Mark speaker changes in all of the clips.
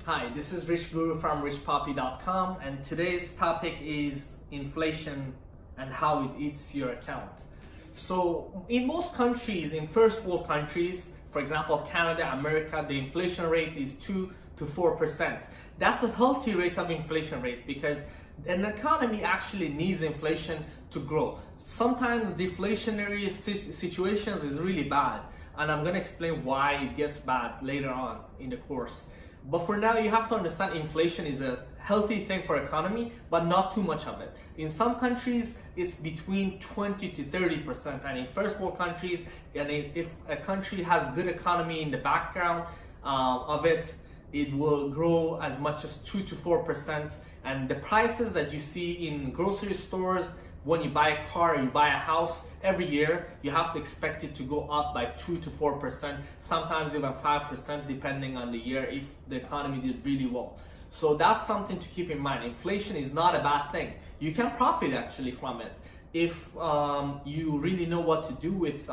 Speaker 1: Hi, this is Rich Guru from richpoppy.com, and today's topic is inflation and how it eats your account. So in most countries, in first world countries, for example Canada, America, the inflation rate is 2 to 4%. That's a healthy rate of inflation rate because an economy actually needs inflation to grow. Sometimes deflationary situations is really bad, and I'm gonna explain why it gets bad later on in the course. But for now, you have to understand inflation is a healthy thing for economy, but not too much of it. In some countries, it's between 20 to 30%, and in first world countries, and if a country has good economy in the background of it, it will grow as much as 2 to 4%. And the prices that you see in grocery stores, when you buy a car, you buy a house, every year you have to expect it to go up by 2 to 4%, sometimes even 5% depending on the year if the economy did really well. So that's something to keep in mind. Inflation is not a bad thing. You can profit actually from it if you really know what to do with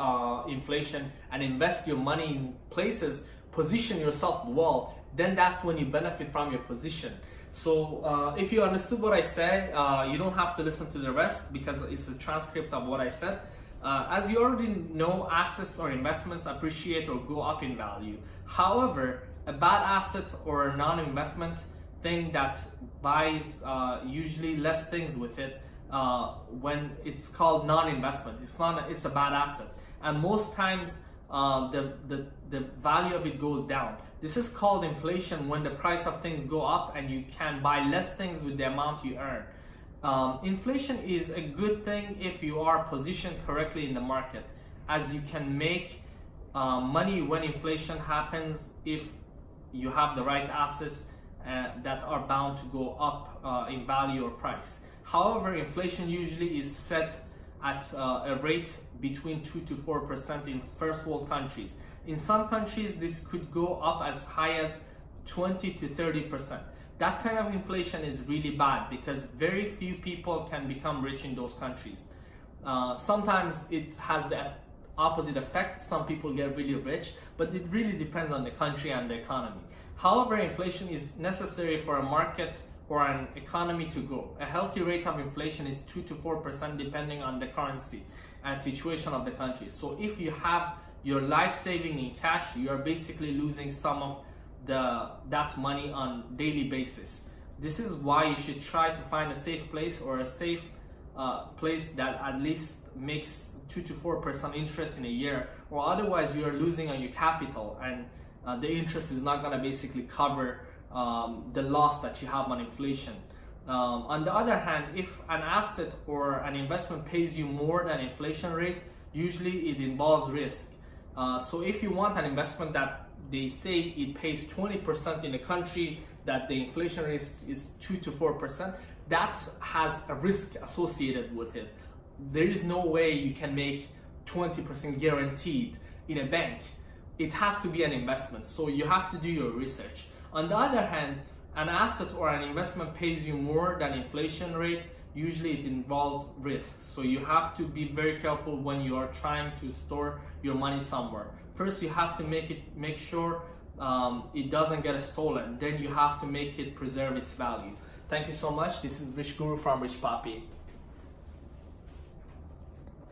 Speaker 1: inflation and invest your money in places, position yourself well, then that's when you benefit from your position. So if you understood what I said, you don't have to listen to the rest because it's a transcript of what I said. As you already know, assets or investments appreciate or go up in value. However, a bad asset or a non-investment thing that buys usually less things with it when it's called non-investment. It's a bad asset, and most times the value of it goes down. This is called inflation when the price of things go up and you can buy less things with the amount you earn. Inflation is a good thing if you are positioned correctly in the market, as you can make money when inflation happens if you have the right assets that are bound to go up in value or price. However, inflation usually is set at a rate between 2 to 4% in first world countries. In some countries, this could go up as high as 20 to 30%. That kind of inflation is really bad because very few people can become rich in those countries. Sometimes it has the opposite effect. Some people get really rich, but it really depends on the country and the economy. However, inflation is necessary for a market or an economy to grow. A healthy rate of inflation is 2 to 4% depending on the currency and situation of the country. So if you have your life saving in cash, you are basically losing some of that money on daily basis. This is why you should try to find a safe place or a safe place that at least makes 2 to 4% interest in a year, or otherwise you are losing on your capital, and the interest is not going to basically cover the loss that you have on inflation. On the other hand, if an asset or an investment pays you more than inflation rate, usually it involves risk. So if you want an investment that they say it pays 20% in a country that the inflation rate is 2 to 4%, that has a risk associated with it. There is no way you can make 20% guaranteed in a bank. It has to be an investment, so you have to do your research. On the other hand, an asset or an investment pays you more than inflation rate, usually it involves risk. So you have to be very careful when you are trying to store your money somewhere. First, you have to make sure it doesn't get stolen. Then you have to make it preserve its value. Thank you so much. This is Rich Guru from Rich Poppy.